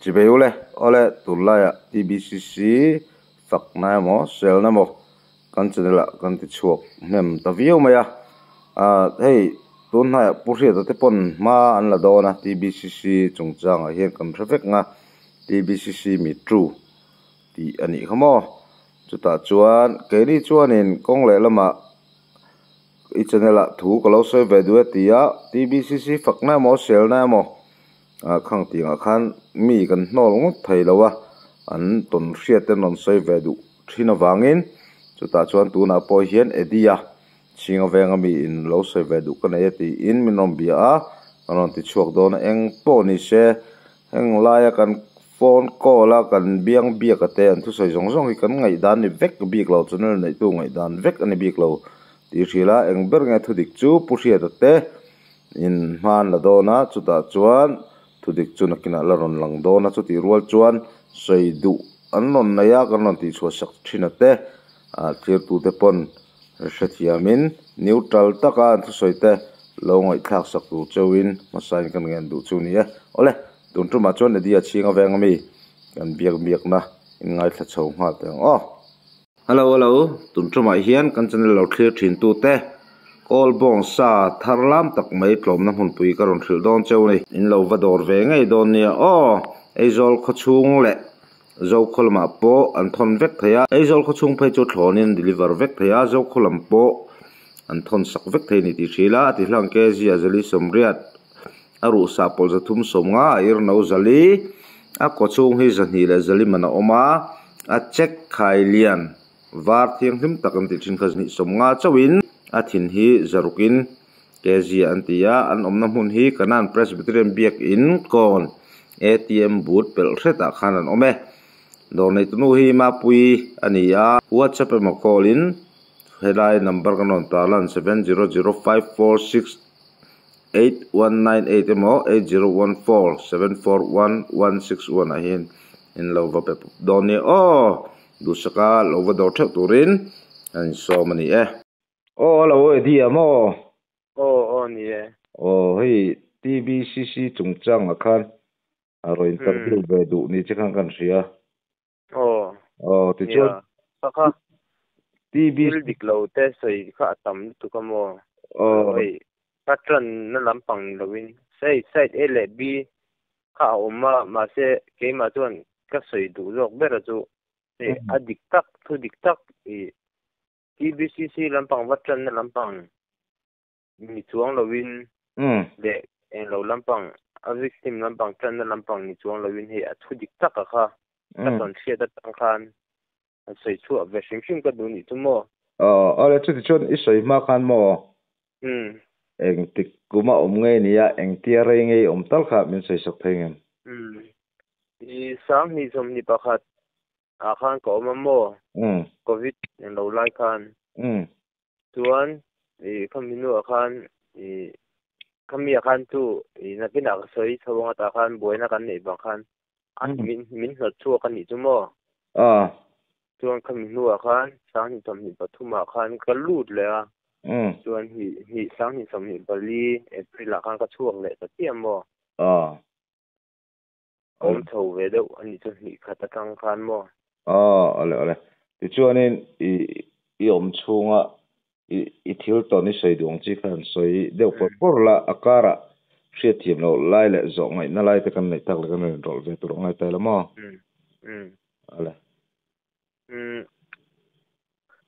chỉ về ole ole tulaya TBCC phật na mo sel na mo kan chân là kan ti chuộc nem ta view maya hey tun hai puri ta te pon ma an la do na TBCC chung chang a hian kan traffic nga TBCC mi tru ti ani khamo chuta chuan ke ri chuan in kong le lama i chanela thu ko lo se ve du tia TBCC phak na mo sel na mo khang ti nga khan mi kan hnol ngot thei lowa an ton hriat te non se ve du thina wangin chuta chuan tu na po hian edia chinga venga mi in lo se ve du kan e ti in minom bia anon ti chuak don eng po ni se eng laia kan phone call kan biang bia ka te an thu soi zong zong kan ngai dan ni vek bik lo chunel nei tu ngai dan vek ani bik lo ti thila eng ber nge thu dik chu pu hriat te in man la do na chuta chuan thu dik chu nakina la ron lang do na chu ti rual chuan sei du an non na ya kan non ti chho sak thina te clear tu te pon hrethiamin neutral taka an thu soi te lo ngai thak sak tu chawin masain kan ngen du chu ni e ole tun tu ma chon dia chinga venga mi kan biak na in ngai thla chho ma te hello tun tu ma hian kan channel lo clear thin tu te kol bong sa tharlam tak mai tlom na hun pui ka ron thil don cheu nei in lo va dor ve ngai don nia eizol kho chung le zo kholma po an thon vek thaya eizol kho chung phei chu thlonin deliver vek thaya zo kholam po an thon sak vek thei ni ti thila ti hlang ke zia zali somriat aru sa pol zathum somnga ir no zali a ko chung hi zani le zali mana oma a check khai lian var thiang him takan ti thin khazni somnga chawin a thin hi zarukin ke zia antia an omna mun hi kanan presbyterian biak in kon ATM boot pel reta khan an ome dor nei tunu hi ma pui ania WhatsApp ma call in helai number kanon talan 7005468198 mo 8014741161 ahin in lova pe doni du saka lova dor thak turin an so mani lo dia mo ni e hei TBCC chungchang akhan aroin tak bil ve du ni chekhan kan ria ti chuan saka TBCC dik lo te sei kha tam tu ka mo hei patron na lampang lowin sei side a le b kha oma ma se ke ma chuan ka sei du jok bera chu adik tak thu dik tak TBCC lampang patron na lampang mi chuang lowin le en lo lampang a victim lampang tran na lampang ni chuang lowin he a thu dik tak kha ka ton thia da tang khan sei chu a ve shing ka du ni tu mo ale chu ti chon isoi ma khan mo eng tik kuma nge nia eng tia re nge tal kha min sei sak thengem i sang ni som ni pakhat a khan ko ma mo covid en lo lai khan chuan khaminu a khan kami a khan tu na pina ka soi thawanga ta khan boina kan nei ba khan min hot chu kan ni tu mo chuan khaminu a khan sang ni som ni pathuma khan ka lut le chuan hi sang ni som ni bali april a khan ka chuak le ta tiam mo om tho ve do ani chu ni khata tang khan mo ole ti chuanin i om chunga i thil to ni sei duang chi khan soi deuh por la akara hriat thiam lo lai le zo ngai na lai te kan nei tak le kan rol ve tur ngai ta lama ale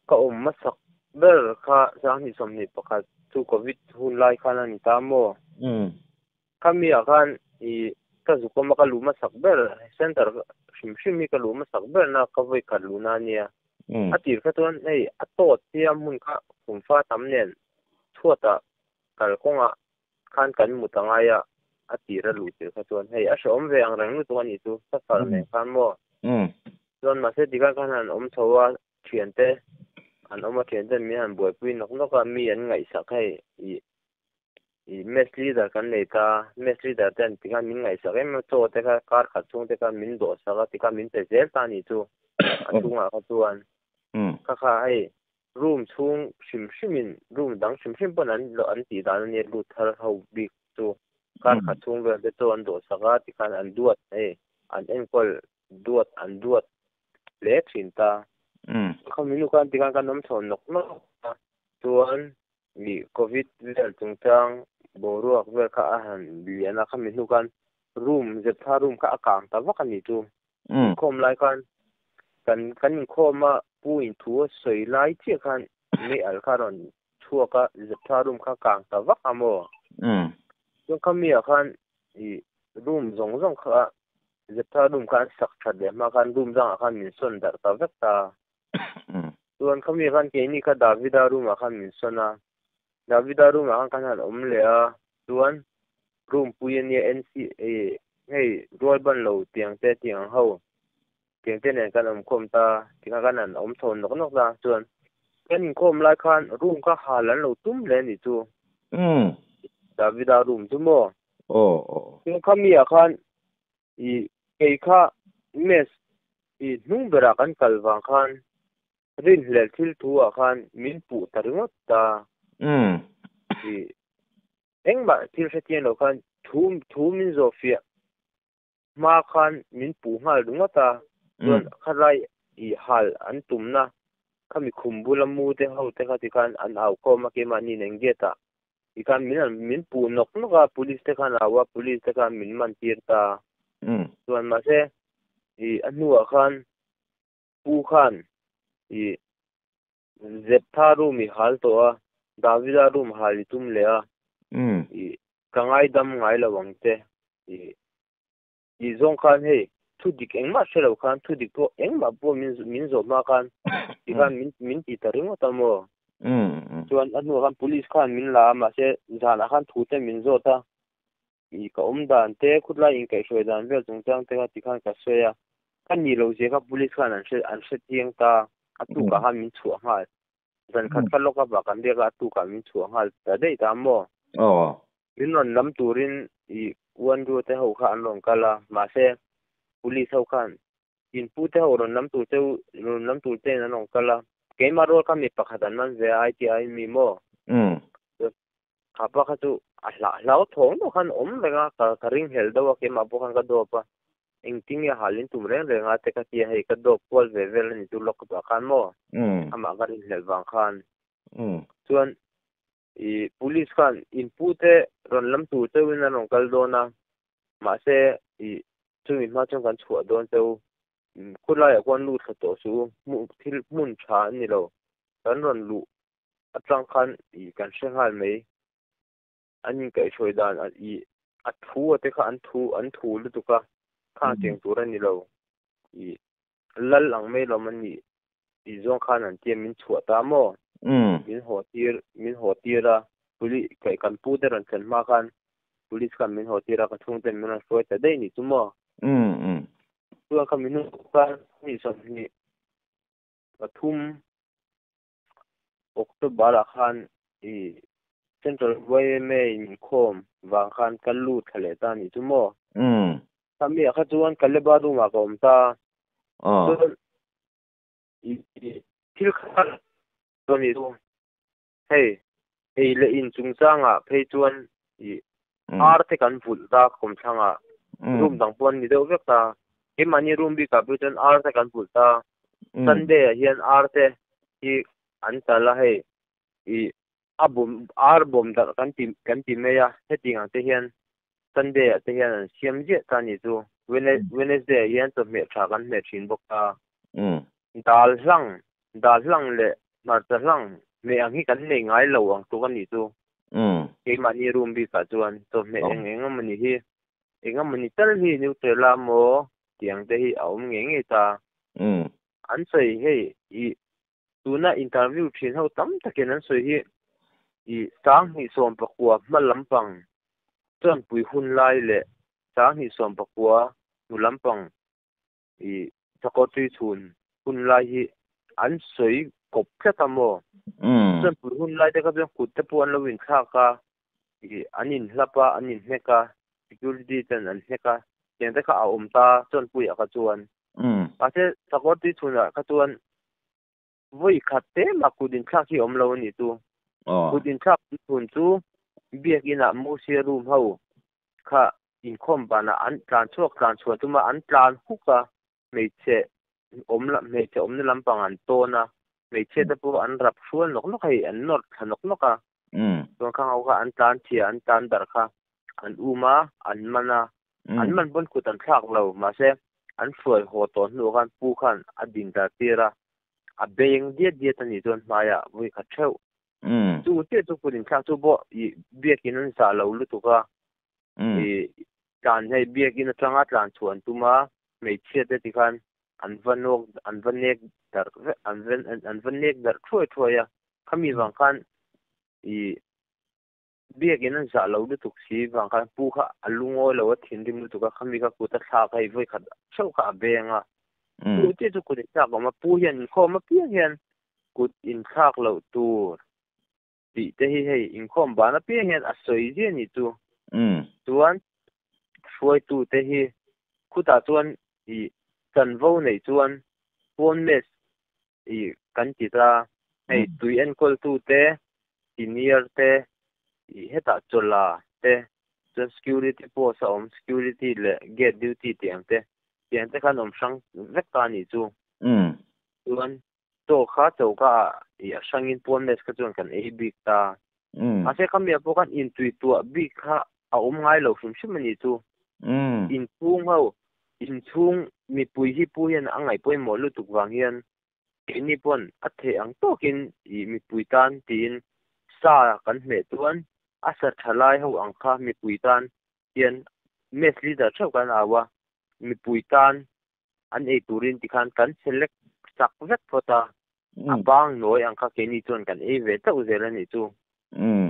ka masak ber kha sang ni som ni pakhat tu covid hun lai khan ani ta mo kami a khan ka zu ko ma ka lu masak ber center shim mi ka lu masak ber na ka voi ka lu na nia atir kha ton atot tiam mun kha fa tam nen thuata kal konga khan kan mutanga ya atira lu te kha ton a shom ve ang rang lu to ani tu sa far me khan mo don ma se diga khan an om thowa thiante an oma thiante mi han boi pui nok ka mi an ngai sak i mes leader kan nei ta mes leader ten tinga min ngai sak em to te kha kar kha chung te ka min do sa ka ti ka min te zel ta ni tu atunga kha tuan kha room chung shim room dang shim panan lo an ti dan ne lu thar ho big tu kar kha chung ve to an do saka ti kan an duat an enkol duat le thin ta khaminu kan tikan kan nom thon nok no tuan mi covid vel tungtang boruak vel kha a han liana khaminu kan room zep tha room kha akang ta vakani tu khom lai kan khoma pu in thu soi lai chi kan mi al kharon thua ka zep tha room kha kang ta vakamo yung kami kan i room zong kha zep tha room kan sak thade ma kan room jang kan min son dar ta vekta tuan kami kan ke ni ka davida room kan min sona davida room kan han le a tuan room puyen ye nc hey roi ban lo tiang ho tiang te nen kan khom ta tinga kan an thon nok da tuan kan khom lai kan room ka halan lo tum le ni tu davida room tu mo yung kami kan i kay ka mes i nung bera kan kalwang kan rin hlel thil thu kan min pu taringot ta i engba thil setien lo kan thu min zofia ma kan min pu ngal dungota don kharai i hal an tumna kami khumbula mu te ho te khati kan an au ko ma ke mani nengeta ikan min pu nok ka police te kan awa police te kan min man tirta tuan ma se i anua kan pu kan i zep tha room i hal to a davida room halitum le a i kangai dam ngai lawang te i zong kan he thu dik engma shelo kan thu dik to engma bo min zo ma kan i kan min ti taringo tamo chuan anu kan police kan min la ma se zana kan thu te min zo ta i ka dan te khutla in kai shoi dan vel chung chang te ka ti kan ka soya kan ni lo je ka police kan an se tiang ta atu ka han min chu ha dan khat ka loka ba kan de ka atu ka min chu ha ta dei ta mo min non lam turin i wan ru te ho kha an long kala ma se police ho kan in pu te ho ron lam tu te na long kala ke ma ro ka mi pakhatan man ve ai mi mo khapa kha tu la thong no kan lenga ka ring hel do ke ma bo kan ka do pa engting ya halin tum re lenga te ka ti he ka do pol ve vel ni tu lok ba kan mo ama ka ring hel wang khan chuan i police kan input te ron lam tu te win an kal do na ma se i chu mi ma chong kan chua don te khula ya kon lu tha to su mu thil mun tha ni lo kan ron lu atang khan i kan sengal mai anh cái soi đàn anh thu te kha anh thu lu tu ka kha tiang tu ran ni lo i lal lang me lo man ni i zong khan an tiam min chua ta mo min ho tir puli kai kan pu te ran chen ma khan police kan min ho tira ka thung te min soi ta dei ni tu mo tu ka min ka ni so ni pathum october khan i central way me khom wang khan kalu thale ta ni chumo sami kha chuan kaleba du ma kom ta i thil kha to ni du hey le in chung changa phei chuan i arte kan phul ta khom thanga room dang pon ni do vek ta ke mani room bi ka bu chen arte kan phul ta sunday hian arte i an tala hey i bom da kan ti me ya setting ang te hian sunday te hian siam je ta ni tu wednesday hian to me tha kan me thin bok ta dal hlang le mar ta hlang me ang hi kan nei ngai lo ang tu kan ni tu ke mani room bi ka chuan to me engam ni hi engam ni tar hi ni te la mo tiang te hi aum nge ta an sei hei i tuna interview thin ho tam taken an sei hi i sang ni som pakwa malampang chuan pui hun lai le sang ni som pakwa nu lampang i chakotri chun hun lai hi an sei kop kha mo chuan pui hun lai te ka ben kut te pon lo win kha ka i anin hlapa anin heka security ten an heka ken te ka aum ta chuan pui ka chuan ase chakotri chuna ka chuan voi khatte makudin kha ki om lo ni tu kudin kha chun chu biak ina mu se room ho kha in khom bana an tlan chuak tuma an tlan huka meiche omna lampang an tona meiche te po an rap sual nok hei an nor thanok to khang au kha an tlan thia an tlan dar kha an uma an mana an man bon kut an thak lo ma se an fuai ho to nu kan pu khan adin da tira a beng dia tani don maya vui kha theu tu te kunin kha tu bo I biakin an sa lo lu tu ka I tan hei biakin atanga tlan chuan tuma meiche te ti khan an vanek dar an vanek dar thoi khami wang khan I biakin an sa lo lu tu si wang khan pu kha alungoi lo thin dim lu tu ka khami ka ku ta tha kai voi kha chau kha benga tu te kunin kha ma pu hian kho ma pi hian kut in khak lo tur ti te hi hei in khom bana pi hian a soi je ni tu tuan fuai tu te hi khuta chuan I kan vo nei chuan pon mes I kan ti ta hei tui en kol tu te senior te I heta chola te chuan security post security le gate duty tiang te khan sang vek ta ni chu tuan to kha chau ka I sangin pon mes ka chuan kan ei big ta ase khamia po kan in tui tu big kha a ngai lo shim ni chu in chung ho in chung mi pui hi pu hian angai poi mo lu tuk wang hian ni pon a the ang tokin I mi pui tan tin sa kan me tuan asa thalai ho ang kha mi pui tan hian mes leader thau kan awa mi pui tan an ei turin ti khan kan select sak vek phota abang noi ang kha ke ni chuan kan ei ve tau zel ani chu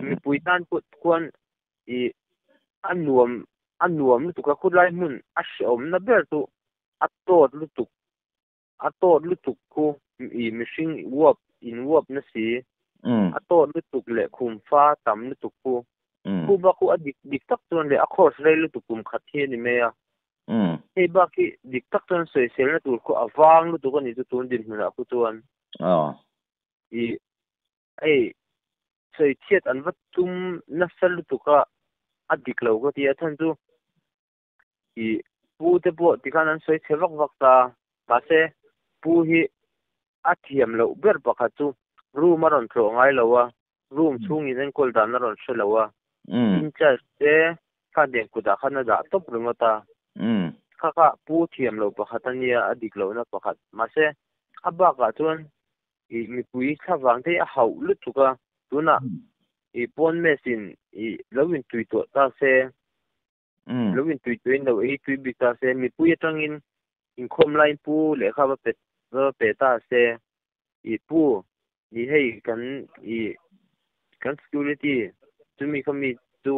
mi pui tan put kwan I anuam lu tu ka khulai mun a shom na ber tu atot lu tu ku I machine wop na si atot lu tu le khum fa tam lu tu ku ba ku adik tak chuan le a course rei lu tu kum khat he ni me ya hei ba ki dik tak chuan soi sel na tur ko awang lu tu ka ni chu tun din hna ku chuan I ei soi thiet an vat tum na sal lu tu ka adik lo ko ti athan chu I pu te po ti khan an soi chewak wak ta ta se pu hi a thiam lo ber pakha chu room aron tro ngai lowa room chung in kol dan na ron she lowa in charge te kha de ku da khana da top ringota kha pu thiam lo pakha tania adik lo na pakha ma se aba ka chuan I mi pui thawang te a hau lu tu ka tuna I pon mesin I lowin tui to ta se lowin tui no ei tui bi ta se mi pui atangin in khom line pu le kha ba pe ta se I pu I hei kan security tumi kami tu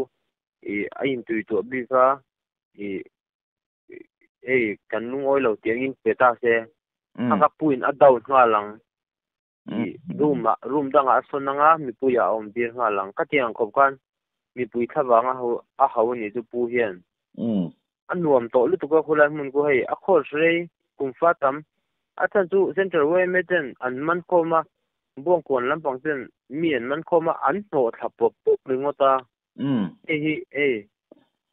I ain tui to bi ka ei kan lung oi lo tiang in pe ta se aka puin a down nga lang room danga sonanga mi pu ya om bir nga lang ka tiang khop kan mi pui thawanga a hau ni chu pu hian anuam to lu tu ka khulai mun ko hei a khor rei kum fa tam athan chu center way meten an man khoma bong kon lampang ten mi an man khoma an to thapop puk ringota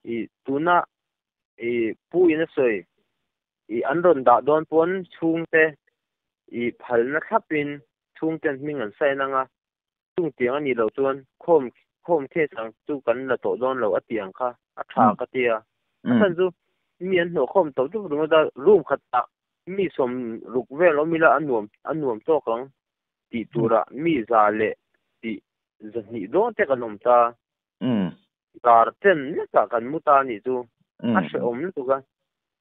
I tuna pu ina soi an ron da don pon chung te phal na thapin chung ten ming an sai nanga chung tiang ani lo chuan khom the sang chu kan la to don lo atiang kha a tha ka tia athan chu mi an no khom to tu ringota room khata mi som ruk vel omila anuam to kang ti tura mi za le ti zani don te kanom ta dar ten ne ka kan muta ni chu a she om lu ka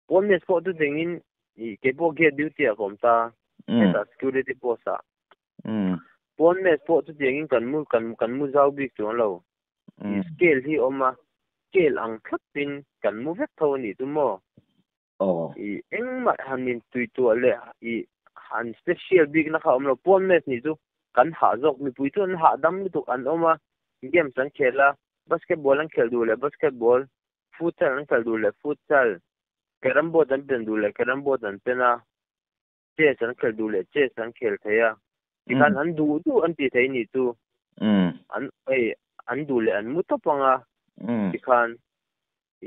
pon mes po tu dingin I ke po ge duty a kom ta eta security post a pon mes po tu dingin kan mu zau bi chu lo I scale hi oma scale ang thapin kan mu vek tho ni tu mo I engmat hanin tui tu le I han special big na kha omlo pon mes ni chu kan ha jok mi pui tu an ha dam tu an oma game sang khela basketball an khel du le basketball futsal an khel du le futsal carom board an pen du le carom board an pena chess an khel du le chess an khel thaya ti kan an du an ti thai ni tu an du le an mutopanga ti kan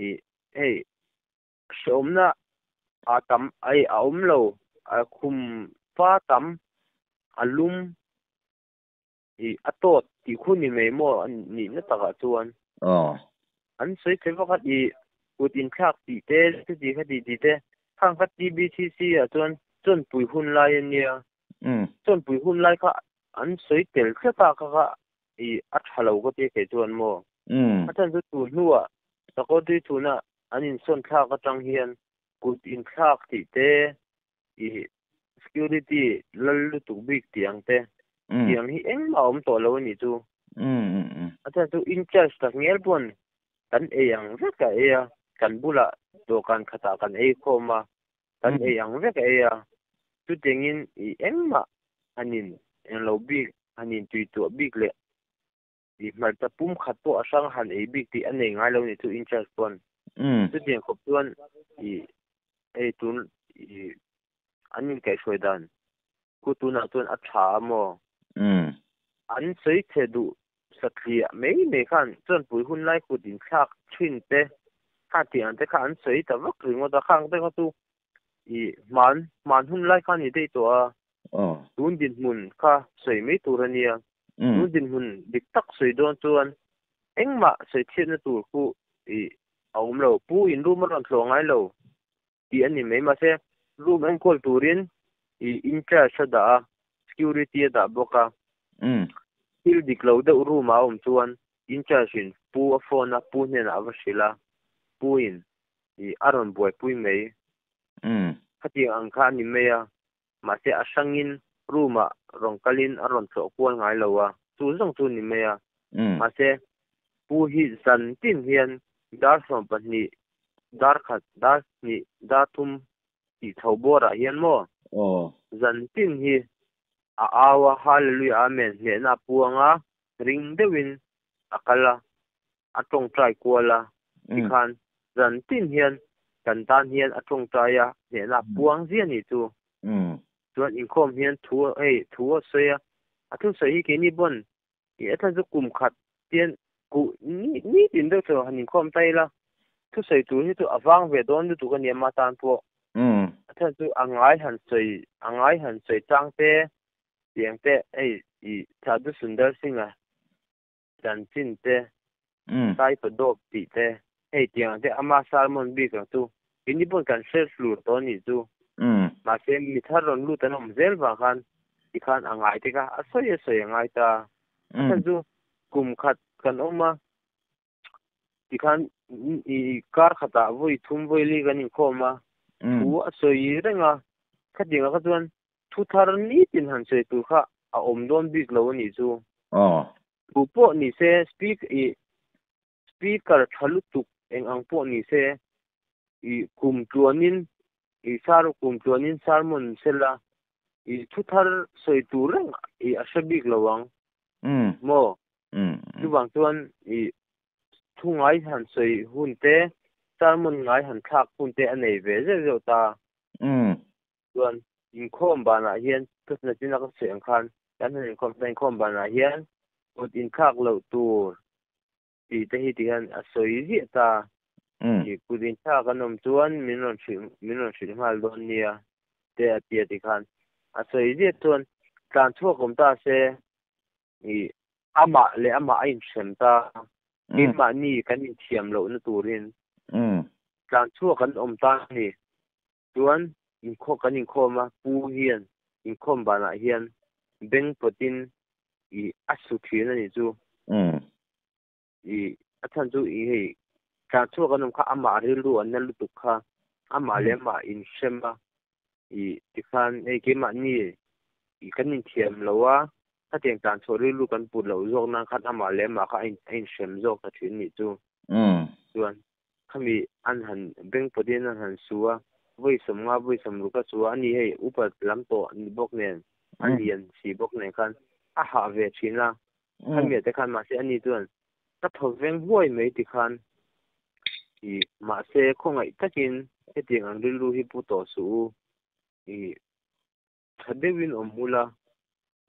I hey somna atam ai aumlo a khum fa tam alum i atot ti khuni me mo ni na taka chuan an soi te vakat i put in khak ti te ti kha ti te khang khat TBCC a chuan pui hun lai ania chuan pui hun lai kha an soi tel khata kha i at halo ko te ke chuan mo atan chu tu hnuwa tako ti thuna anin son khak atang hian put in khak ti te i security lalu tu big tiang te tiang hi eng ma om to lo ni chu atan chu in charge tak ngel pon kan e yang veka e ya kan bula do kan khata kan e khoma kan e yang veka e ya chu tengin i eng ma anin en lo big anin tui to big le i mal ta pum khat po asang han e big ti ane ngai lo ni chu in charge pon chu teng khop chuan i e tun i anin kai soidan ku tu na tuan a tha mo an sei the du saklia me khan chuan pui hun lai ku din khak thin te kha ti an te kha an sei ta vak ringo ta khang te ko tu i man hun lai khan ni dei to a tun din mun kha sei me turania tun din hun dik tak sei don chuan engma sei thien na tur ku i aum lo pu in room ron thlongai lo ti ani me ma se room en kol turin i in charge da security da boka il diklo de room a chuan in charge in pu a phone a pu ne na avashila pu in i aron boy pui mei khati ang kha ni meya ma se asangin room a rongkalin aron tho kwal ngai lowa chu zong chu ni meya ma se pu hi zan tin hian dar som pani dar khat dar ni da thum ti thobora hian mo zan tin hi a awa hallelujah amen ne na puanga ring dewin akala atong trai kwala ikhan zan tin hian kan tan hian atong traya ne na puang zian ni chu chuan in khom hian thu soya athu sei ke ni bon i atha zu kum khat tian ku ni tin de cho hanin khom tai la thu sei tu hi tu awang ve don tu kan yama tan po atha zu angai han sei chang te tiang te i thadu sundar singa chan chin te tai pa dop ti te tiang te ama salmon bi ka tu ini bon kan share flur to ni chu ma se mi tharon lu tanom zel wa khan ikhan angai te ka asoi angai ta atha zu kum khat kan oma ikhan i kar khata voi thum voi li ganin khoma thu asoi renga khadinga ka chuan thu thar ni tin han sei tu kha a om don big lo ni chu tu po ni se speaker thalu tuk eng ang po ni se i kum tuanin i saru kum tuanin salmon sela i thu thar sei tu reng i asabik lawang mo tu bang chuan i thu ngai han sei hun te salmon ngai han thak hun te anei ve zo ta chuan in khom bana hian tusna tina ka se ang khan kan in khom bana hian ut in khak lo tur ti te hi ti han asoi ri ta i kudin tha kanom chuan minon shil mal don nia te atia ti khan asoi ri chuan tlan thuak om ta se i ama a in sem ta ma ni kan in thiam lo na turin tlan thuak kan om ta ni chuan in kho kan in khoma pu hian in khom bana hian beng potin i asu thina ni chu i athan chu i hei tlan thuak kan om kha ama rilu an lu tu kha ama le ma in shema i tikhan ke ma ni i kan in thiam lowa ta teng tlan chu rilu kan pu lo zok na khat ama le ma kha in shem zok ta thin ni chu chuan khami an han beng potin an han suwa voi som lu ka chu ani hei upat lam to ni bok nen alian si bok nen khan a ha ve thina khami te khan ma se ani chuan ta thoveng huai mai ti khan i ma se khongai takin heting ang rilu hi pu to su i thadewin omula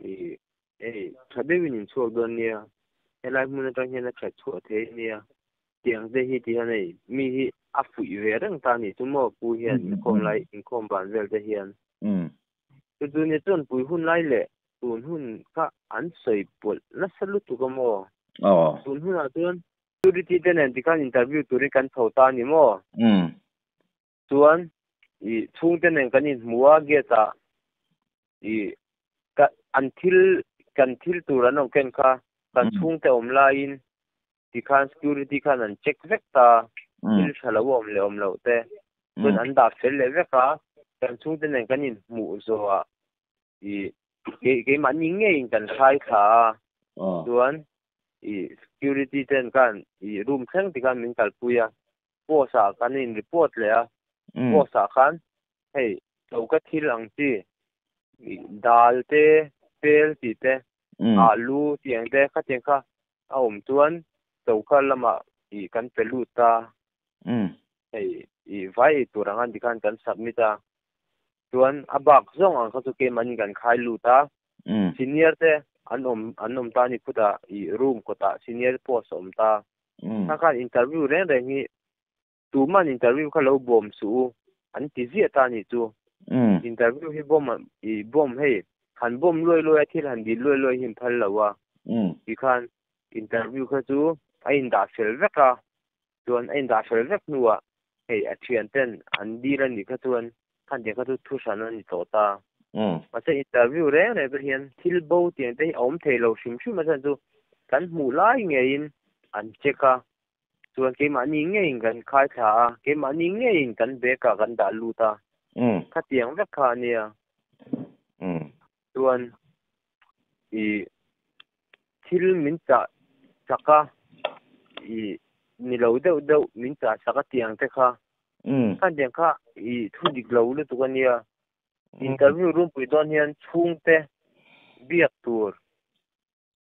i thadewin in chok don nia helai mun ta hian a chat chu the nia tiếng thế hi thì này mi hi áp phụ về rừng ta ni chúng mò bùi hiền không lại không bàn về thế hiền từ từ này tuần bùi hun lại lệ tuần hun cả ăn sợi bột nó sát lút tụ cái mò tuần hun à tuần tụi đi tên này thì kan interview tụi đi kan thâu ta ni mò tuần i chung tên này kan in mua ghé ta i ka until tụi nó ken ka kan chung te online thì kan security kan an check vek ta il thalaw om lo te kun an da fel le veka kan chung te nen kan in mu zo a i ke man nge in kan khai tha tuan i security ten kan i room thang ti kan min kal puya po sa kan in report le a po sa kan hey to ka thil ang ti dal te pel ti te alu tiang te kha tiang kha a tuan tàu khá lama i kan peluta i vai turangan di kan submita tuan abak zong ang kasuke man kan khai luta senior te anom ta ni puta i room kota senior post ta kan interview re ni tu man interview kha lo bom su an ti zia ta ni chu interview hi bom hei han bom loi thil han di loi him phal lawa i kan interview kha chu anh đã xử vết ra, tuần anh đã xử vết nữa, thì chuyện tên anh đi lên thì cái tuần, anh chỉ có thu sản anh tổ ta, mà sẽ interview đấy này bây hiện thiếu bao tiền đấy ông thầy lâu xíu mà sao tu, cái mù lái nghe in, anh check à, tuần cái mà nhìn nghe in cái khai thả, cái mà nhìn nghe in cái bé cả cái đã lu ta, cái tiếng vết cả nè, tuần, thì thiếu mình chắc à i ni lo deuh min cha saka tiang te kha kan tiang kha i thu dik lo le tu kania interview room pui don hian chung te biak tur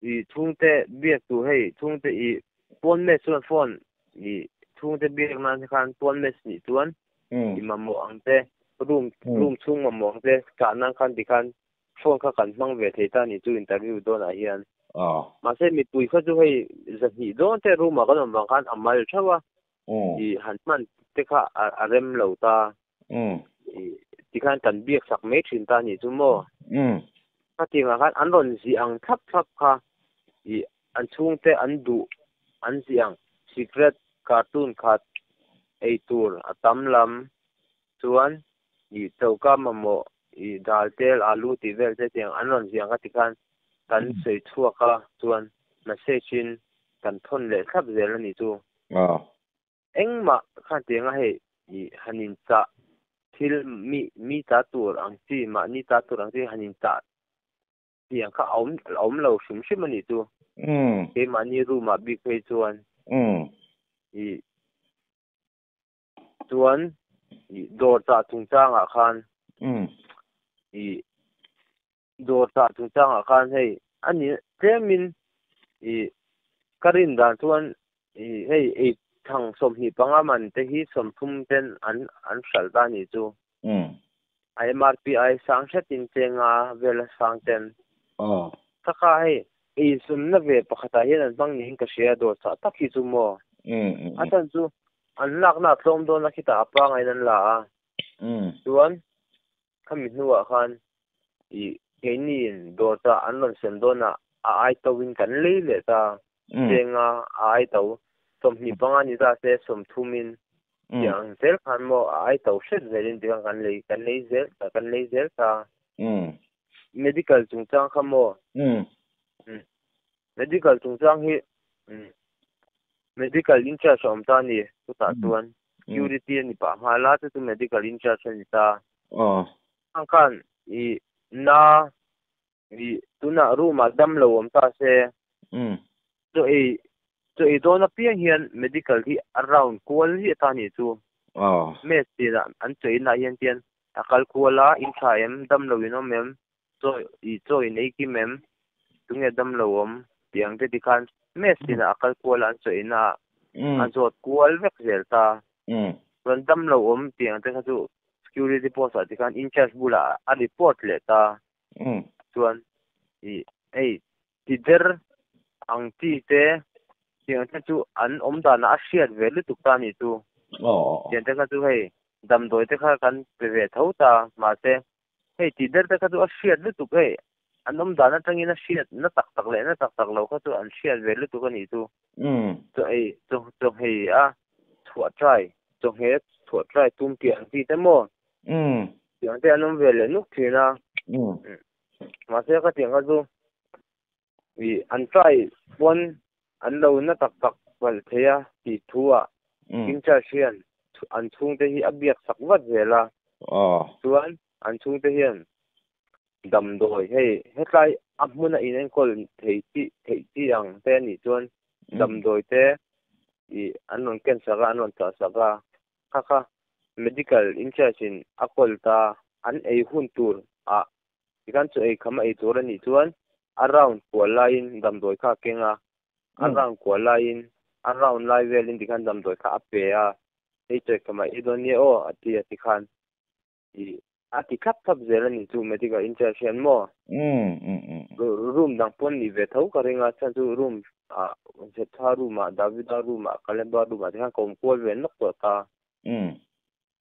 i chung te biak tu hei chung te i pon me suan phone i chung te biak man khan pon me ni tuan i mamo ang te room chung mamo ang te ka nan khan di khan phone kha kan mang ve thei ta ni chu interview don a hian mà sẽ mi tuổi khơi hay giật nhị đó thế rồi mà cái nào bằng kan amal chawa thì hắn man thế cả arem lâu ta thì kan cần biết sắc mấy chuyện ta nhị chung mò cái tiếng là kan anhron gì ang thấp kha thì anh chung thế anh du anh gì ang secret cartoon khat ai tour atam lam chuan thì tàu cá mà mò thì dal tel alu thì về thế tiếng anhron gì ang cái kan kan sei thua ka chuan na se chin kan thon le khap zel ani chu engma khan tenga he i hanin cha thil mi ta tur ang chi ma ni ta tur ang chi hanin cha tiang kha om lo shim ani chu ke ma ni ru ma bi khoi chuan i chuan i dor cha chung chang a khan i dor ta chung chang a khan hei ani temin i karin dan chuan i hei thang som hi panga man te hi som thum ten an sal ta ni chu MRPI sang setin chenga vela sang ten taka hei i sum na ve pakhata hian an bang ni ka share dor cha tak hi chu mo atan chu an lak na tlom do na khita apa ngai nan la a chuan khami nuwa khan i kenin do ta anon sen do na ai to win kan le le ta chenga ai to som hi panga ni ta se som thumin yang zel khan mo ai to shet zelin ti kan le zel ta medical chung chang khamo medical chung chang hi medical in charge om ta ni tu ta tuan security ni pa hala tu medical in charge ni ta ang kan i na i tuna room dam lo om ta se so i do na piang hian medical hi around kual hi ta ni chu mes ti da an chei na hian tian akal kuala in thaem dam lo ino mem so i choi nei ki mem tunge dam lo om piang te dikhan mes ti na akal kuala an chei na an zot kual vek zel ta ron dam lo om piang te kha chu security post a dikhan in charge bula a report le ta chuan i ei ti der ang ti te tiếng thế chú ăn đàn á xiết về lúc tục ta nhỉ chú tiếng thế chú hay đầm đôi thế khác cần về thấu ta mà thế hay chỉ để thế chú á xiết lúc tục hay ăn đàn á trong nó xiết nó tắc lệ nó tắc lâu khác chú ăn xiết về lúc tục cái nhỉ chú chú ấy chú hay à thua trai chú hay thua trai tung tiếng gì thế mò tiếng thế anh về lên lúc thì na mà thế cái tiếng cái chú vì ăn trai quân ăn lâu nó tắc vậy thế à thì thua kinh cha xiên ăn chung thế hi abiak sak vật về là chuan ăn chung thế hiền đầm đồi hay hết lại muốn là in còn thấy chị rằng tên thì chuan đầm đồi thế thì anh muốn kén saka anh muốn thở saka kaka medical insurance akol ta anh ấy hun tur à thì kan chu ấy khăm ấy tur anh chuan around của line đầm đồi kha kenga around của line around line in thì kan đầm đồi kha ape à ei choi kama idon ye o ati khan I ati khap zela ni chu medical insurance mo room dang pon ni ve thau ka renga chan chu room a se tha room a davida room a kaleba room a khan kom ko ve nok to ta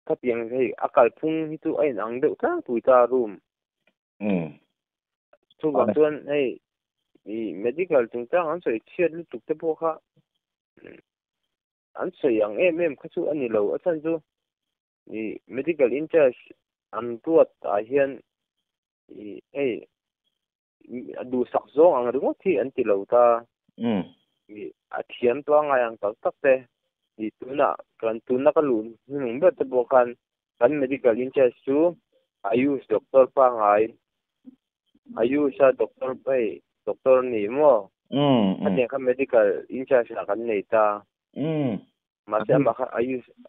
ka piang hei akal phung hi chu ai nang deuh tlang tui ta room chu bang chuan hei I medical chung chang an soi chiat lu tuk te po kha an soi ang em kha chu ani lo a chan chu I medical insurance an tuat a hian I ei du sak zong ang ringo thi an ti lo ta I a thiam to nga yang tak te I tuna ka lu nung be te bo kan medical insurance chu ayus doctor pa ngai ayusa doctor pai doctor ni mo ate ka medical insurance la kan nei ta ma se ma ka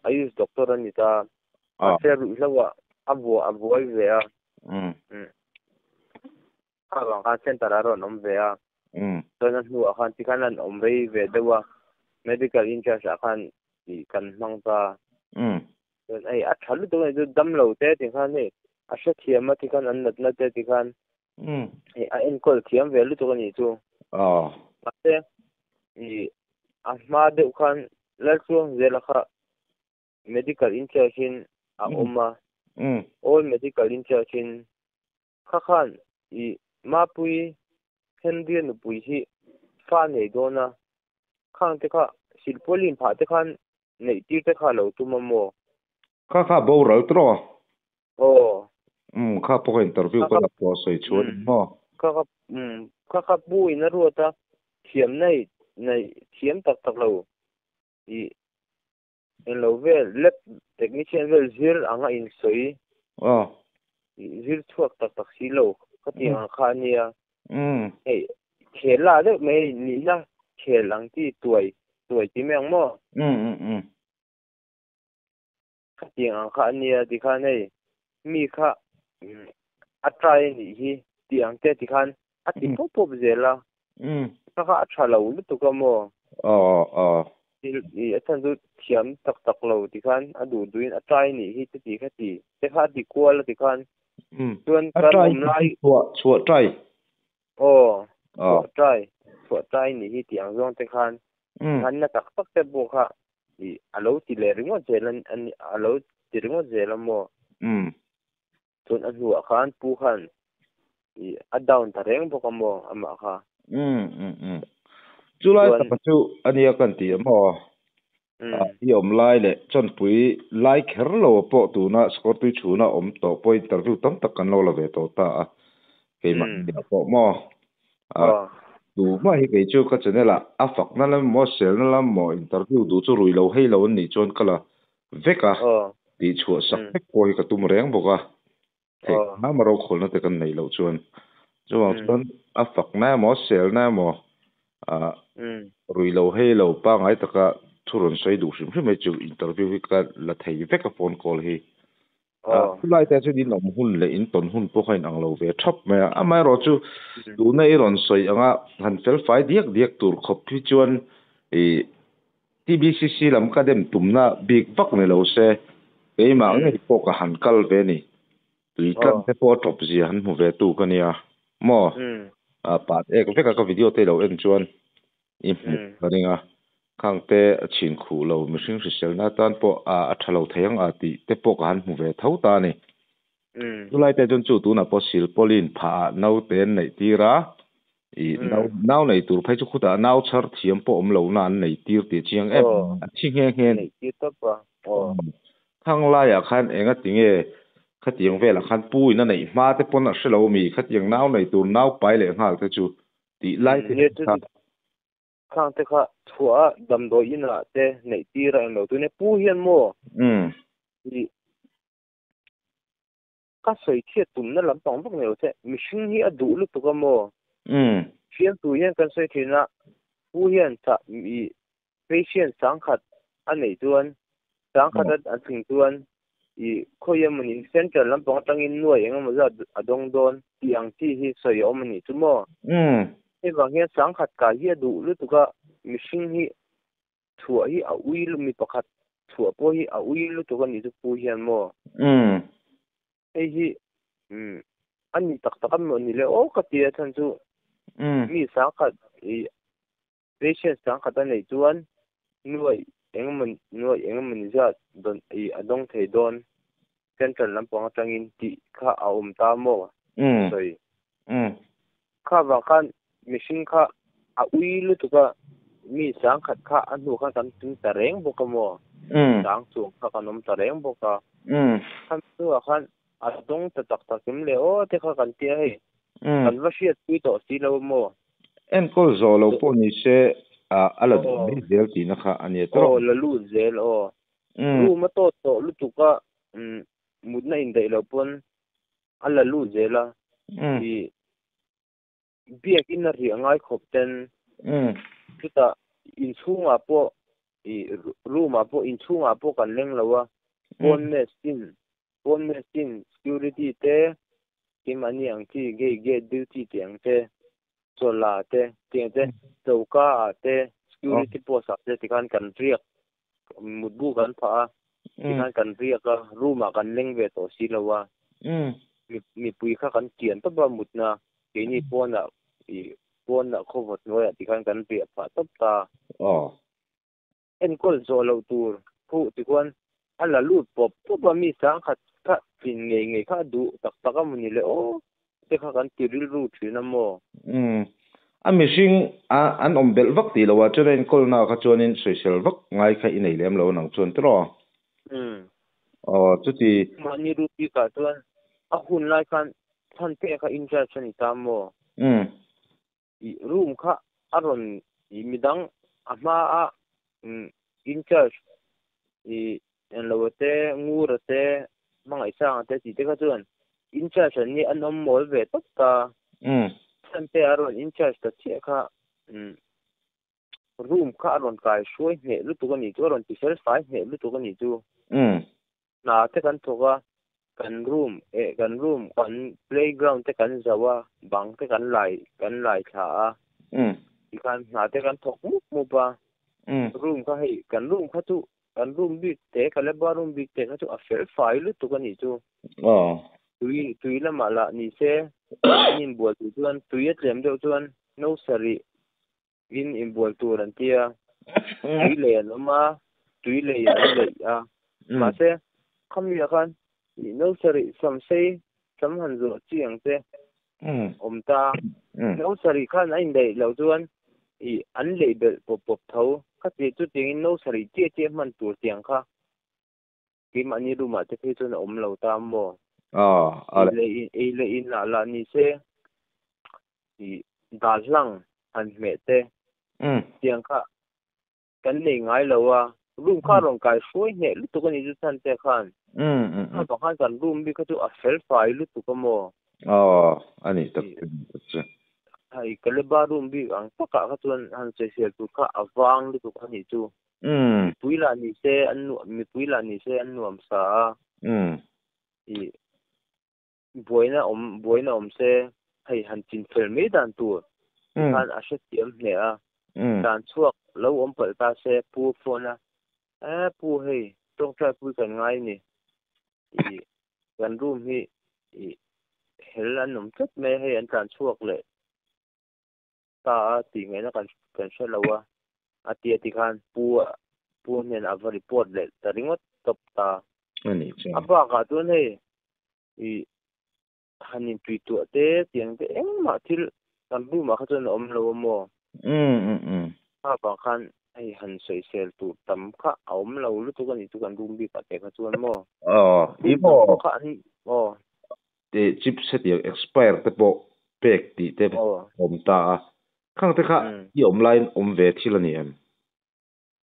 ayus doctor ni ta a se ru lawa abo ve a ka bang ka center aro nom ve a to na hu a khan ti kan an om rei ve dewa medical insurance a khan I kan mang ta then ai a thalu to dam lo te ti khan ni a se thiam ma ti kan an nat na te ti khan a en kol thiam ve lu to ni chu ate I a ma de khan la chuang ze la kha medical insurance a oma all medical insurance kha khan I ma pui hendian nu pui hi fa nei do na khang te kha silpolin pha te khan nei ti te kha lo tu mo kha bo ro tro kha po interview ko la po soi chuan mo kha bui na ro ta thiam nei thiam tak lo I en lo ve lep technician vel zir anga in soi zir chuak tak si lo ka ti ang kha nia ei khela de me ni na khelang ti tuai ti meng mo ka ti ang kha nia ti khan ei mi kha atrai ni hi ti ang te ti khan ati pop zela kha acha lo lu tu ka mo I athan du thiam tak lo ti khan adu duin atrai ni hi ti kha ti te kha ti kwal ti khan tuan kan lai chua trai chua trai ni hi ti ang zong te khan na tak te bo kha I alo ti le ringo zelan an alo ti ringo zelam mo tuan an hu khan pu khan I a down ta reng bo ka mo ama kha July ta chu ania kan ti mo yom lai le chon pui lai kher lo po tu na skor tu chuna to po interview tam tak kan lo la ve to ta ke ma ni po mo du ma hi ke chu ka chane la a fak na la mo sel na la mo interview du chu rui lo hei lo ni chon kala veka ti chu sak pek po ka tum reng bo ka ke na ma ro khol na te kan nei lo chuan chuan a fak na mo sel na mo rui lo hei lo pa ngai taka thuron sei du hrim hrim chu interview hi ka la thei veka phone call hi lai ta chu din lom hun le in ton hun po khain ang lo ve thap me a mai ro chu du nei ron soi anga han fel fai diak tur khop thi chuan TBCC lam ka dem tumna big vak ne lo se ke ma ngai po ka han kal ve ni tui kan te po top ji han mu ve tu ka nia mo pat ek veka ka video te lo en chuan im ringa khang te chin khu lo mihring hrisel na tan po a thalo theiang a ti te po kan mu ve tho ta ni tulai te jon chu tu na po sil polin pha no ten nei tira I nau nei tur phai chu khuta nau char thiam po om lo na an nei tir ti chiang em a chi nge nge nei ti to pa khang la ya khan enga tinge khatiang vela khan pui na nei ma te pon a shelo mi khatiang nau nei tur nau pai le ngal te chu ti lai te khang te kha thua dam do ina te nei ti ra lo tu ne pu hian mo I ka soi thiet tum na lam tong bok neu te mihring hi adu lu tu ka mo fian tu hian kan soi thina pu hian cha mi patient sang khat an nei tuan sang khat an thing tuan I khoyam mani central lam tong tangin nuai engam za adong don tiang ti hi soi om ni chu mo e wang hian sang khat ka hi adu lu tu ka mihring hi thua hi a ui lu mi pakhat thua po hi a ui lu tu ka ni chu pu hian mo ei hi ani tak tak am ni le o ka tia than chu mi sang khat I patient sang khat an nei chuan nuai engam ni za don I adong thei don central lampang atangin ti kha a ta mo soi kha wa khan machine kha a ui lu tu ka mi sang khat kha an nu kha kan tin tareng bo ka mo sang chu kha kanom tareng bo ka khan tu khan adong ta tak tak kim le o te kha kan tia hei kan va shiat pi to si lo mo en kol zo lo po ni se ala ni zel ti na kha ani tro la lu zel lu ma to lu tu ka mut na in dei lo pon ala lu zela I biak in na ri angai khop ten kita in chunga po I room po in chunga po kan leng lawa pon machine security te kimani ang ti ge duty tiang te chola te tiang te chauka te security post te tikan kan riak mutbu kan pha tikan kan riak ka room kan leng ve to si lawa mi pui kha kan tian to ba mutna ke ni pona I pona khowat noya tikan kan ri pha top ta en kol zo lo tur pu tikwan ala lut pop to ba mi sang khat kha tin nge kha du tak tak am ni le o te kha kan tiril ru thina mo a mihring an om bel vak ti lowa train kol na kha chuanin social vak ngai kha inei lem lo nang chuan tro chuti mani ru pi ka chuan a hun lai khan than te kha in charge ni ta mo I room kha aron I midang ama a in charge I en lote ngurate mga isang te ti te ka chuan in charge ni anom mol ve top ta than te aron in charge ta che kha room kha aron kai shoi ne lu tu ka ni chu aron ti sel sai ne lu tu ka ni chu na te kan thoka kan room kan playground te kan zawa bang te kan lai tha kan na te kan thok mu pa room ka hei kan room kha tu kan room big te ka le ba room big te ka tu a fair file tu ka ni chu tui la mala ni se in bol tu chuan tui atlem deuh chuan no sari in bol tu ran tia tui le loma tui le a ma se kham ya khan no sari sam sei sam han zo chiang te om ta no sari khan ain dei lo chuan I an le bel pop tho kha ti chu ting no sari che man tur tiang kha ki mani ru ma te phe chu na om lo ta mo le in la ni se I dalang an me te tiang kha kan nei ngai lo wa room kha rong kai shoi ne lu tu ka ni chu san te khan kha khan kan room bi ka chu a sel fai lu tu ka mo ani tak hai kaleba room bi ang taka ka chuan han se tu kha awang lu tu ka ni chu mi puila ni se an nuam sa I boina om se hei han chin fel me dan tu han a shet tiam ne a dan chuak lo om pal ta se pu phone a pu hei tong tra pu kan ngai ni I kan room hi I hel an nom chat me hei an dan chuak le ta ti ngai na kan kan sha lawa atia ti khan pu nen a report le taringot top ta ani cha apa ka tu nei I hanin tui tu te tiang te ma thil kan bu ma kha chon om lo mo ha ba khan ai han soi sel tu tam kha om lo lu tu kan tu kan dum bi ka te kha chuan mo ibo kha ani te chipset ye expire te po pek ti te om ta khang te kha I om line om ve thil ani em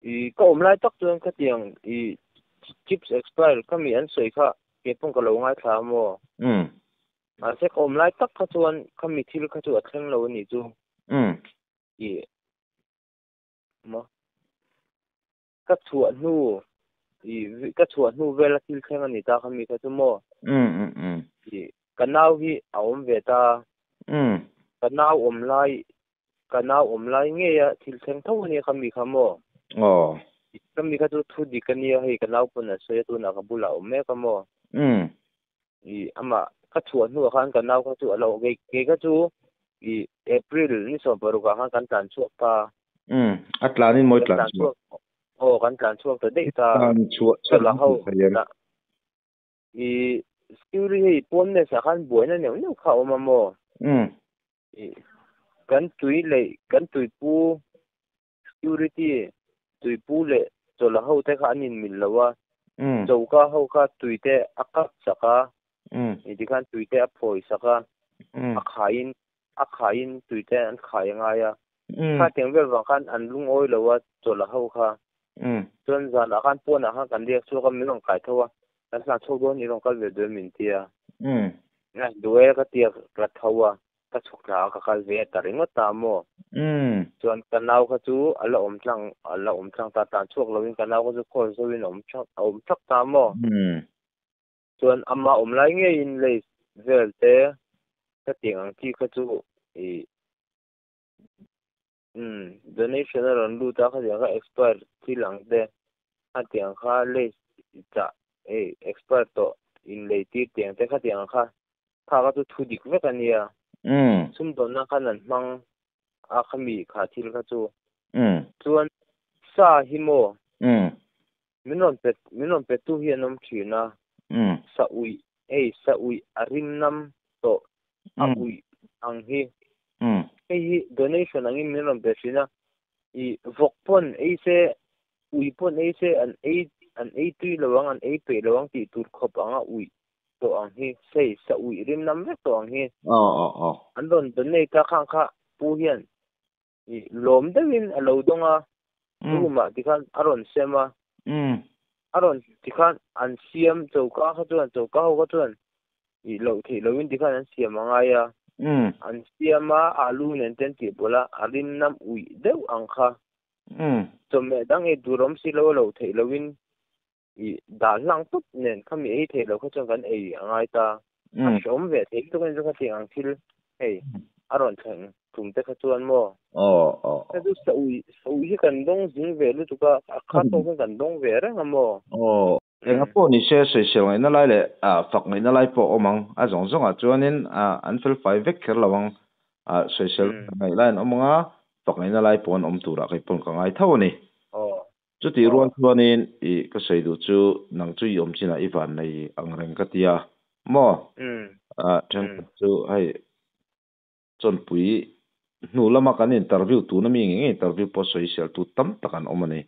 I ka om lai tak chuan kha tiang I chips expire ka mi an soi kha ke pong ka lo ngai tha mo a se ka om lai tak kha chuan ka mi thil kha chu a thleng lo ni chu I mo ka chuan nu I ka chuan nu vela thil thleng ani ta ka mi kha chu mo I kanau hi a om ve ta kanau om lai nge ya thil thleng tho ni ka mi kha mo ka mi kha chu thu di ka ni hei kanau pun a se tu na ka bula om me ka mo I ama ka chuan nu khan kanau kha chu a lo ge ka chu I April ni so paru ka khan kan tan chuak ta atlanin moi tlan chuak kan tlan chuak ta dei ta chuak la ho I security pon ne sa khan boina ne no kha om mo kan tui pu security tui pu le to la ho te kha anin mil lawa chou ka ho kha tui te akap saka I khan tui te a phoi saka a khain tui te an khai nga ya kha teng vel wa khan an lung oi lawa to la ho kha chon za la khan pon a khan kan dia chu ka mi long kai thowa kan sa chou don ni long kal ve de min tia na duwe ka tia ka thowa ka chuk la ka kal ve ta ringot ta mo chuan kanau kha chu ala om tlang ta tan chuak lovin kanau kha chu khol zo in om thak ta mo chuan ama om lai nge in le vel te ka tiang ang ti kha chu I donation ron lu ta kha ja expert ti lang de ha tiang kha le cha expert to in le ti tiang te kha tiang kha chu thu dik ve kan ya sum don na khan an mang a khami kha thil kha chu chuan sa hi mo minon pet tu hi anom thina sa ui arim nam to a ui ang hi hi donation angin minon pet thina I vokpon se ui pon se an tui lawang an pe lawang ti tur khop anga ui to ang hi sei sa ui rim nam ve to ang hi an don donate ta khang kha pu hian I lom dewin a lo donga ruma tikhan aron sema aron tikhan an siam chouka kha ho ka chuan I lo thi lovin tikhan an siam anga ya an siama alu nen ten ti bola arin nam ui deu ang kha chome dang e durom si lo thei lovin I da lang put nen khami e thei lo kha chuan kan angai ta a shom ve thei to kan kha ti ang thil hei aron thang tum te kha chuan mo du sa ui hi kan dong jing ve lu tu ka kha to kan dong ve ra mo enga po ni se ngai na lai le fak ngai na lai po omang a zong a chuanin an fel fai vek kher lawang social ngai lai omonga fak ngai na lai pon om tura kai pon ka ngai tho ni chu ti ruan chuanin I ka sei du chu nang chu yom china I van nei ang reng ka tia mo thang chu hai chon pui nu lama kan interview tu na mi nge interview po social tu tam takan omani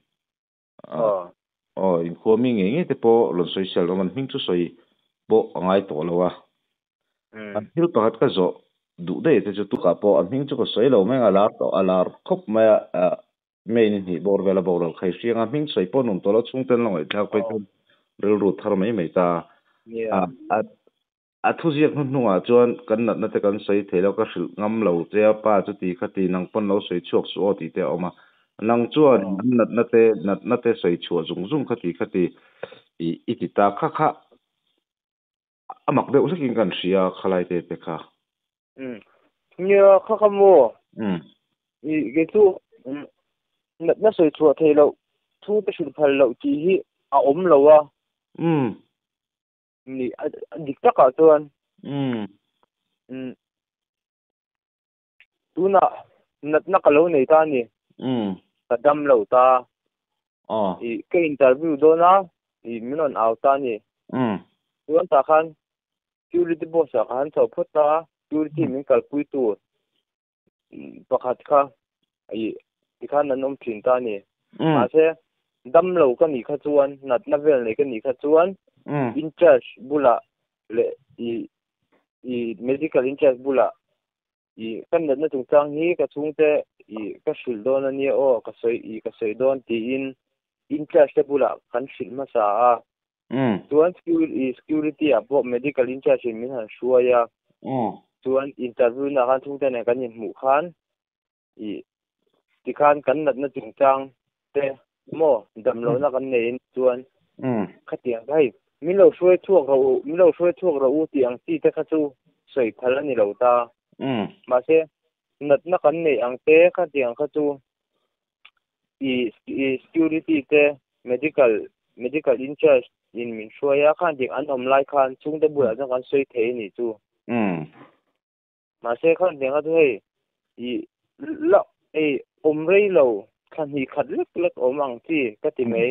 in kho mi nge te po lon social roman hing chu soi bo angai to lawa an thil pakhat ka zo du de te chu tu ka po an hing chu ko soi lo menga alar khop ma main ni bor vela bor khai sianga hing soi po num to lo chung ten lo thak pe rel ru thar mai ta a thu ziak nuwa chuan kan na te kan sei thelo ka hril ngam lo che pa chu ti khati nang pon lo sei chuak su o ti te oma nang chuan na te sei chua zung khati I ti ta kha amak de usakin kan ria khalai te kha nya kha mo I ge chu na sei chua thelo thu te shul phal lo chi hi a om lo wa ni dik ta ka chuan tuna na ka lo nei ta ni ka dam lo ta i ke interview do na i minon auta ni tuan ta khan security boss a khan so phota security min kal pui tu pakhat kha i khan nanom thin ta ni ma se dam lo ka ni kha chuan nat na vel nei ka ni kha chuan in charge bula le i medical in charge bula i kan na chung chang hi ka chung te i ka sil don ani o ka soi don ti in charge te bula kan sil ma sa a chuan security a bo medical in charge min han shuaya chuan interview na kan chung te ne kan in mu khan i ti khan kan na chung chang te mo dam lo na kan nei chuan khatiang hai mi lo shoi thuak ro ti ang ti te kha chu soi phal ani lo ta ma se nat na kan nei ang te khatiang kha chu i security te medical in charge in min shuaya khan ding an om lai khan chung te bula jang kan soi thei ni chu ma se khan ding a thu hei i lo om rei lo khan hi khat lek om ang chi ka ti mai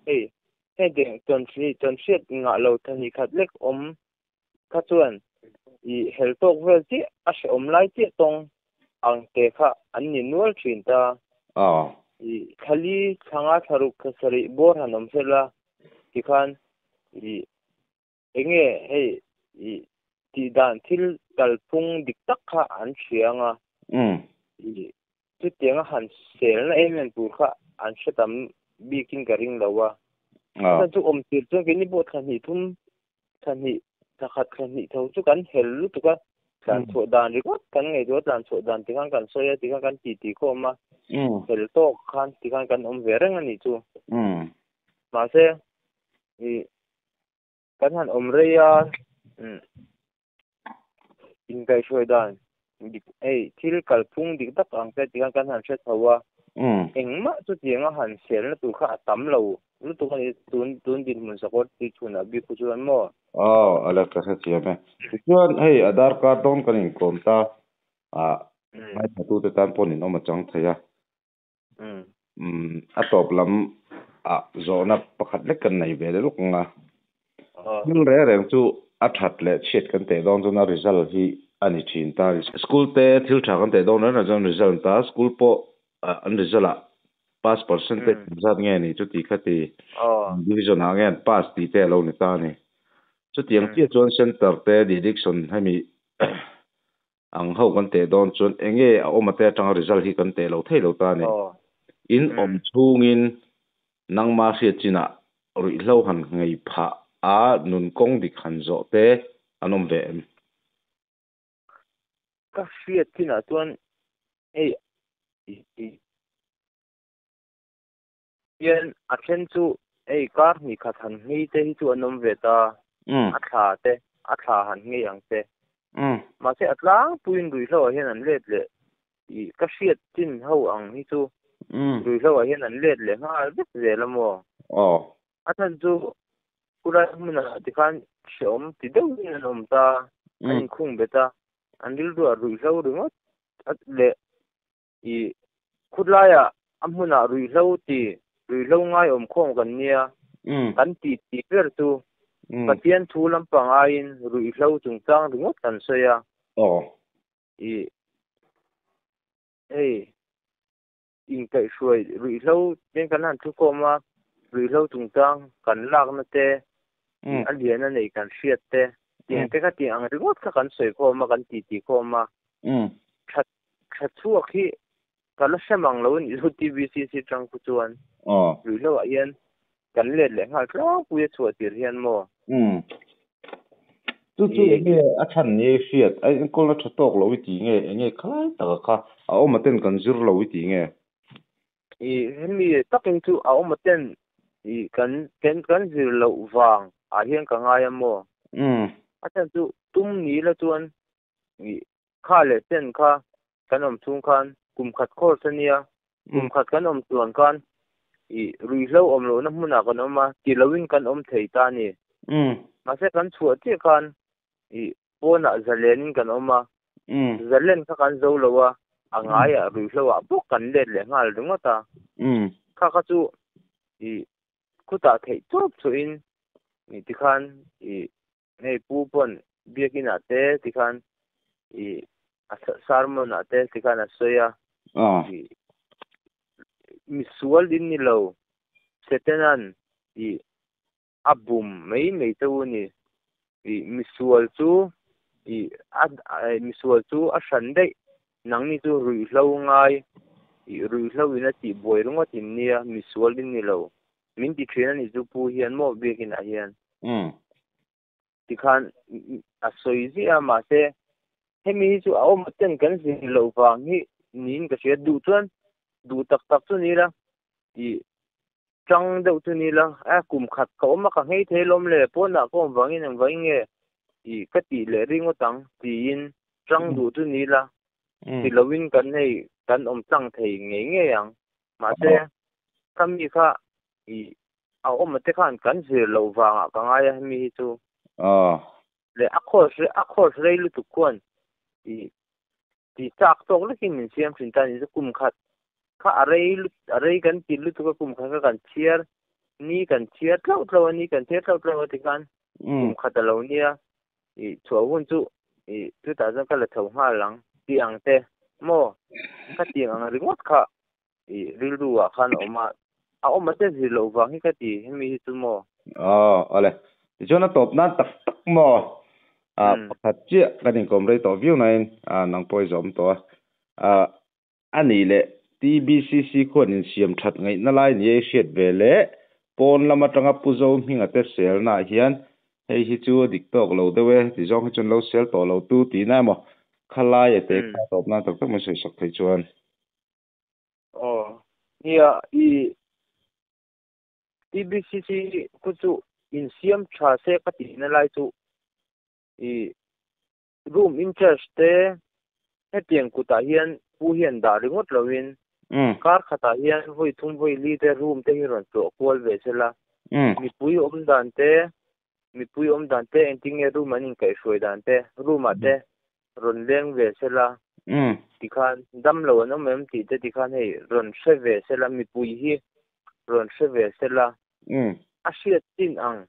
hei ding ton siat nga lo than hi khat lek om kha chuan i hel tok vel chi a se om lai chi tong ang te kha an ni nual thin ta i khali thanga tharuk khasari bor hanom sela ti khan i enge hei i ti dan thil kalpung dik tak kha an thianga i chu tianga han sel na emen pu kha an shatam bikin karing lawa sa chu om tir chu ke ni bot khan hi thum khan hi takhat khan hi tho chu kan hel lu tu ka dan tho dan ri ko kan ngai do dan tho dan ti kan soya ti kan ti ko ma hel to khan ti kan om vereng ani chu ma se i kan han om reya in kai shoi dan thil kalpung dik tak ang te ti kan han shet hawa engma chu tianga han sel na tu kha tam lo lu tu kan tun din mun sakot ti chuna bi khu chuan mo ala ka sa chia me chuan hei adar card don kan in kom ta mai tu te tan pon in oma chang thaya a top lam zona pakhat le kan nei ve le luk nga mil re reng chu a that le chet kan te don na result hi ani thin ta school te thil tha kan te don na jon result ta school po an result a pass percentage zat nge ni chu ti khati division a nge pass ti te lo ni ta ni chu tiang ti chuan center te direction hemi ang ho kan te don chuan enge a omate tang result hi kan te lo thei lo ta ni in om chungin nangma hriat china ri hlo han ngei pha a nun kong dik han zo te anom ve em ka hriat china chuan yen a then chu kar ni khat han ngei te hi chu anom ve ta a thla han ngei ang te ma se atlang puin rui hlo hian an let le i ka hriat chin ho ang hi chu rui hlo hian an let le nga vet ve lamo athan chu kura muna ti khan shom ti deu ni anom ta an khung beta an dil du rui hlo ringot at le i khulaya amhuna rui hlo ti rui hlo ngai om khom kan nia kan ti per tu patian thu lampang a in rui hlo chung chang ringot kan soya i in kai shuai rui hlo ten kan han thu ko ma rui hlo chung chang kan lak na te an lian nei kan hriat te tiang te ka tiang ringot kha kan soi ko ma kan ti ko ma khat chuak hi kala semang lo ni zu TVCC tang ku chuan rui hlo a yen kan let le ngal tla puya chua tir hian mo chu enge a than ni hriat ai kol na thatok lo ti nge khalai ta kha a omaten kan zir lo ti nge hemi takin chu a omaten kan zir lo wang a hian ka ngai mo atan chu tum ni la chuan kha le ten kha kanom chung khan kum khat khor sania kum khat kan om chuan kan rui hlo om lo na hmuna kan oma ti lowin kan om thei ta ni ma se kan chhuat chi khan pona zalen kan oma zalen kha kan zo lowa angai a ru hlo a buk kan let le ngal runga ta kha chu i kuta thei chop chu in ni tikhan i nei pu pon biakin ate tikhan i sarmon ate tikhan a soya i misual din ni lo setenan i abum mei tu ni i misual chu i misual chu a san dei nang ni chu rui hlo ngai i rui hlo ina ti boi runga tin nia misual din ni lo min ti thina ni chu pu hian mo biakin a hian tikhan a soi zi a ma se hemi chu a om ten kan si lo wang hi nin ka sia du chuan du tak tak chu ni la i chang deuh chu ni la a kum khat ka oma ka ngei thelom le pona ko wangin ang wainge i ka ti le ringo tang ti in chang du chu ni la ti lovin kan nei kan om tang thei nge yang ma se kami kha i a om te khan kan si lo wanga ka ngai hemi chu le akhos rei lu tu kon ti chak tok lekin min siam thin tan ni kum khat kha arei kan ti lu tu ka kum kha kan chiar ni kan chiar tlo ni kan chiar tlo ti kan kum khat lo nia i chuawun chu i 2000 kala thau ha lang ti ang te mo ka ti ang ringot kha i rilruwa khan oma te zi lo wang hi ka ti hemi chu mo ale chona top na tak tak mo pakhat chi kanin komrei to view nain nang poi zom to ani le TBCC khon in siam that ngai na lai ni shet vele pon lama tanga puzo hinga te sel na hian hei hi chu dik tok lo dewe ti jong chun lo sel to lo tu ti na mo khalai te top na tak tak ma sei sak thei chuan nia i TBCC ku chu in siam tha se ka ti na lai chu i room interest te hetiang kuta hian pu hian da ringot lovin kar khata hian voi thum voi li te room te hi ron to kol ve sela mi pui om dan te enting e room anin kai shoi dan te room ate ron leng ve sela tikhan dam lo no mem ti te tikhan hei ron she ve sela mi pui hi ron she ve sela asiat tin ang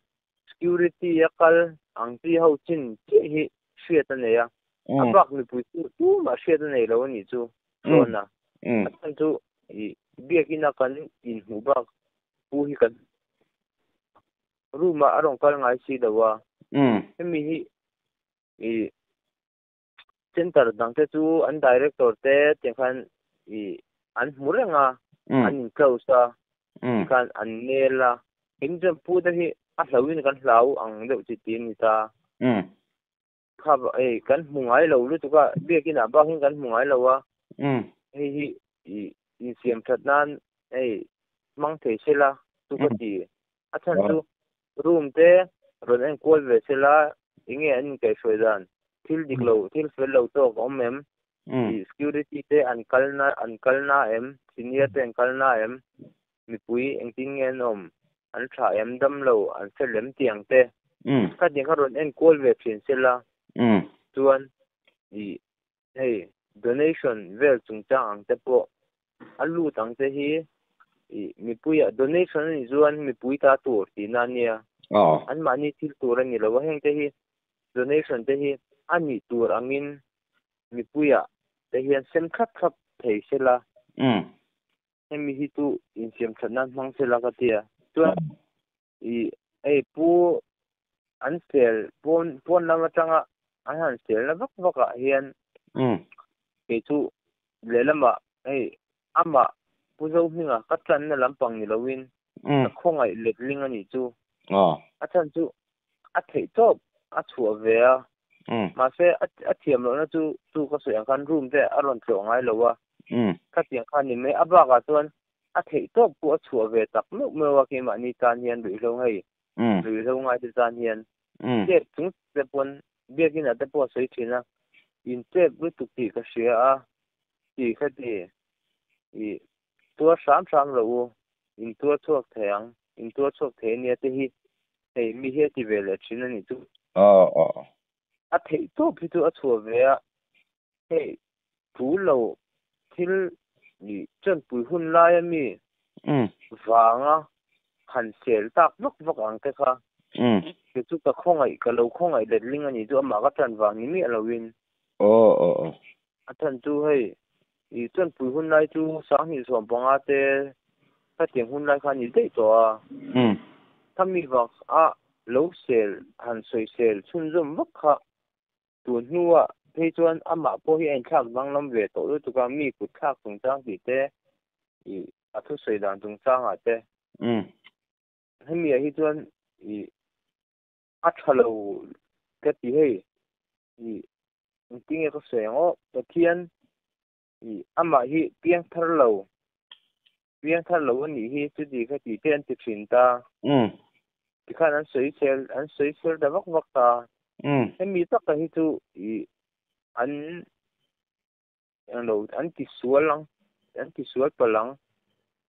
security yakal ang ti ho chin chi hi shiat ane ya abak mi pui tu ma shiat ane lo ni chu rona atan chu i biakina kan in hubak pu hi kan ruma arong kal ngai si dawa hemi hi i center dang te chu an director te tekhan i an murenga an in close kan an nela injam pu da hi a hlawin kan hlau ang deuh chi tin ni ta kha kan mungai lo lu tuka biakina ba hin kan mungai lo wa hi i siam thatnan mang thei sela tuka ti athan chu room te ron en kol ve sela inge an kai soidan thil diklo thil fel lo to mem security te an kalna em senior te an kalna em mi pui engting en an tha em dam lo an selem tiang te ka ding ka ron en kol ve thin sela chuan donation vel chungchang ang te po alu tang te hi mi pui donation ni chuan mi pui ta tur ti na nia an mani thil tur ani lo heng te hi donation te hi ani tur angin mi puya te hian sem khat khat thei sela hemi hi tu in siam thatnan mang sela ka tia chuan pu an sel pon lama tanga an han sel na vak hian ke chu lelama ama puzo hinga ka tlan na lampang ni lowin khongai letling ani chu athan chu a thei top a chua ve ma se a thiam lo na chu ka se kan room te aron tlo ngai lowa ka tiang khan ni me aba ka chuan a thei top pu a chua ve tak no me wa ke ma ni tan hian ri lo hei ri lo ngai te tan hian te chung te pon biakin ate po sei thina in te bu tu ti ka sia a ti kha ti i tua sam lo in tua chuak theyang in tua chuak the ni te hi mi he ti vele thina ni tu a thei to phi tu a chua ve a pu lo thil ni chen pui hun lai mi wanga han sel tak vak ang te kha ke chu ka khongai ka lo khongai let ling ani chu ama ka tan wang ni mi alowin atan chu hei i chen pui hun lai chu sang ni som panga te ka tiang hun lai kha ni dei to a thami wak a lo sel han soi sel chun zum vak kha tu nuwa thế chuan ama po hi en thak bang lam ve to lu tu ka mi ku thak tung chang ti te i a thu sei dan tung chang a te hemi hi chuan i a thalo ke ti hei i ting e ko sengo to thian i ama hi piang thar lo ani hi chu di kha ti ten ti thin ta ti khan an sei sel da vak ta hemi tak ka hi chu i an ti sual palang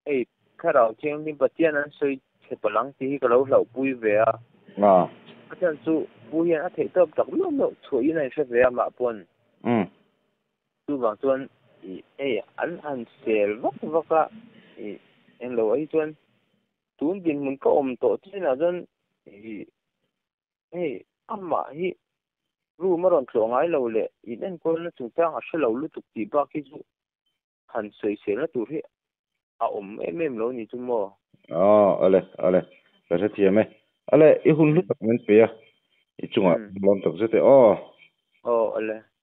ei kharau cheng ni batian an soi che palang ti ka lo pui ve a atan chu pu hian a thei top tak lo chui nai se ve ma pon tu bang chuan ei an sel vak a en lo ai chuan tun din mun ka om to china chuan ei amma hi ru ma ron tlo ngai lo le in en ko na chu tang a shelo lu tuk ti ba ki chu han soi se na tu ri a em lo ni chu mo ale la se ti me ale I hun lu tak men pe ya I chunga lom tak se te ale